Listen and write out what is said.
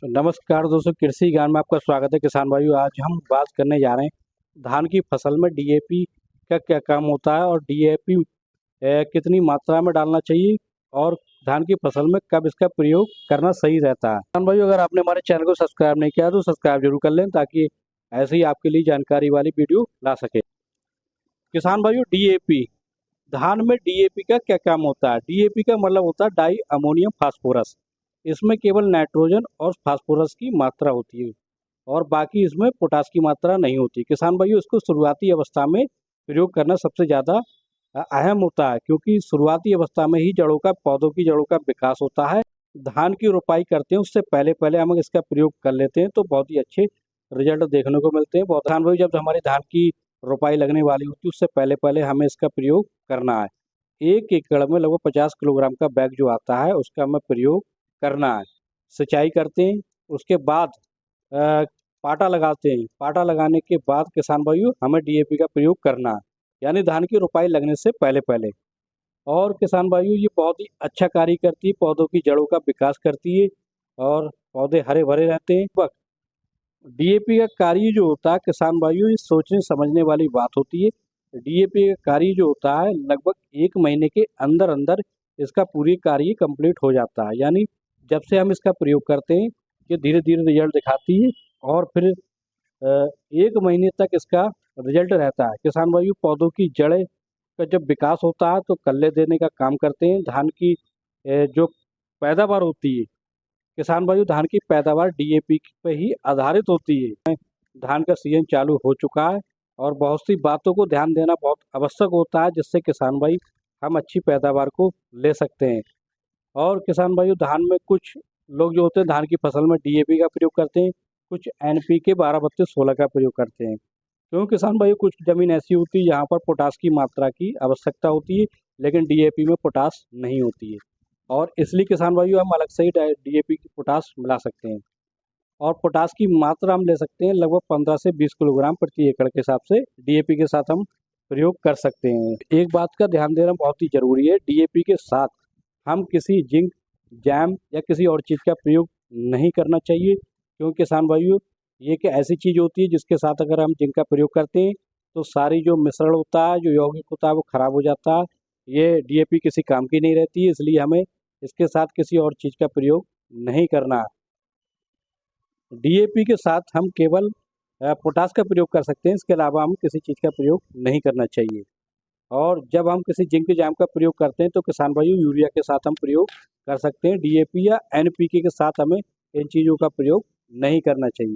नमस्कार दोस्तों, कृषि ज्ञान में आपका स्वागत है। किसान भाइयों, आज हम बात करने जा रहे हैं धान की फसल में डीएपी का क्या काम होता है और डीएपी कितनी मात्रा में डालना चाहिए और धान की फसल में कब इसका प्रयोग करना सही रहता है। किसान भाइयों, अगर आपने हमारे चैनल को सब्सक्राइब नहीं किया तो सब्सक्राइब जरूर कर लें ताकि ऐसे ही आपके लिए जानकारी वाली वीडियो ला सके। किसान भाइयों, डीएपी धान में डीएपी का क्या काम होता है। डीएपी का मतलब होता है डाई अमोनियम फास्फोरस। इसमें केवल नाइट्रोजन और फास्फोरस की मात्रा होती है और बाकी इसमें पोटास की मात्रा नहीं होती। किसान भाइयों, इसको शुरुआती अवस्था में प्रयोग करना सबसे ज़्यादा अहम होता है क्योंकि शुरुआती अवस्था में ही पौधों की जड़ों का विकास होता है। धान की रोपाई करते हैं उससे पहले पहले हम इसका प्रयोग कर लेते हैं तो बहुत ही अच्छे रिजल्ट देखने को मिलते हैं। बहुत किसान भाई, जब हमारी धान की रोपाई लगने वाली होती है उससे पहले पहले हमें इसका प्रयोग करना है। 1 एकड़ में लगभग 50 किलोग्राम का बैग जो आता है उसका हमें प्रयोग करना है। सिंचाई करते हैं, उसके बाद पाटा लगाते हैं। पाटा लगाने के बाद किसान भाइयों हमें डीएपी का प्रयोग करना है, यानी धान की रोपाई लगने से पहले पहले। और किसान भाइयों, ये बहुत ही अच्छा कार्य करती है, पौधों की जड़ों का विकास करती है और पौधे हरे भरे रहते हैं। डीएपी का कार्य जो होता है किसान भाइयों, ये सोचने समझने वाली बात होती है। डीएपी का कार्य जो होता है लगभग 1 महीने के अंदर अंदर इसका पूरी कार्य कंप्लीट हो जाता है। यानी जब से हम इसका प्रयोग करते हैं ये धीरे धीरे रिजल्ट दिखाती है और फिर 1 महीने तक इसका रिजल्ट रहता है। किसान भाइयों, पौधों की जड़ें का जब विकास होता है तो कल्ले देने का काम करते हैं। धान की जो पैदावार होती है किसान भाइयों, धान की पैदावार डीएपी पे ही आधारित होती है। धान का सीजन चालू हो चुका है और बहुत सी बातों को ध्यान देना बहुत आवश्यक होता है जिससे किसान भाई हम अच्छी पैदावार को ले सकते हैं। और किसान भाइयों, धान में कुछ लोग जो होते हैं धान की फसल में डीएपी का प्रयोग करते हैं, कुछ एनपीके 12-32-16 का प्रयोग करते हैं। क्यों किसान भाइयों, कुछ ज़मीन ऐसी होती है यहाँ पर पोटास की मात्रा की आवश्यकता होती है लेकिन डीएपी में पोटास नहीं होती है और इसलिए किसान भाइयों हम अलग से ही डीएपी की पोटास मिला सकते हैं। और पोटास की मात्रा हम ले सकते हैं लगभग 15 से 20 किलोग्राम प्रति एकड़ के हिसाब से डीएपी के साथ हम प्रयोग कर सकते हैं। एक बात का ध्यान देना बहुत ही जरूरी है, डीएपी के साथ हम किसी जिंक, जैम या किसी और चीज़ का प्रयोग नहीं करना चाहिए क्योंकि किसान भाइयों ये एक ऐसी चीज़ होती है जिसके साथ अगर हम जिंक का प्रयोग करते हैं तो सारी जो मिश्रण होता है, जो यौगिक होता है वो खराब हो जाता है। ये डीएपी किसी काम की नहीं रहती है, इसलिए हमें इसके साथ किसी और चीज़ का प्रयोग नहीं करना है। डीएपी के साथ हम केवल पोटास का प्रयोग कर सकते हैं, इसके अलावा हम किसी चीज़ का प्रयोग नहीं करना चाहिए। और जब हम किसी जिंक जैम का प्रयोग करते हैं तो किसान भाइयों यूरिया के साथ हम प्रयोग कर सकते हैं। डीएपी या एनपीके के साथ हमें इन चीज़ों का प्रयोग नहीं करना चाहिए।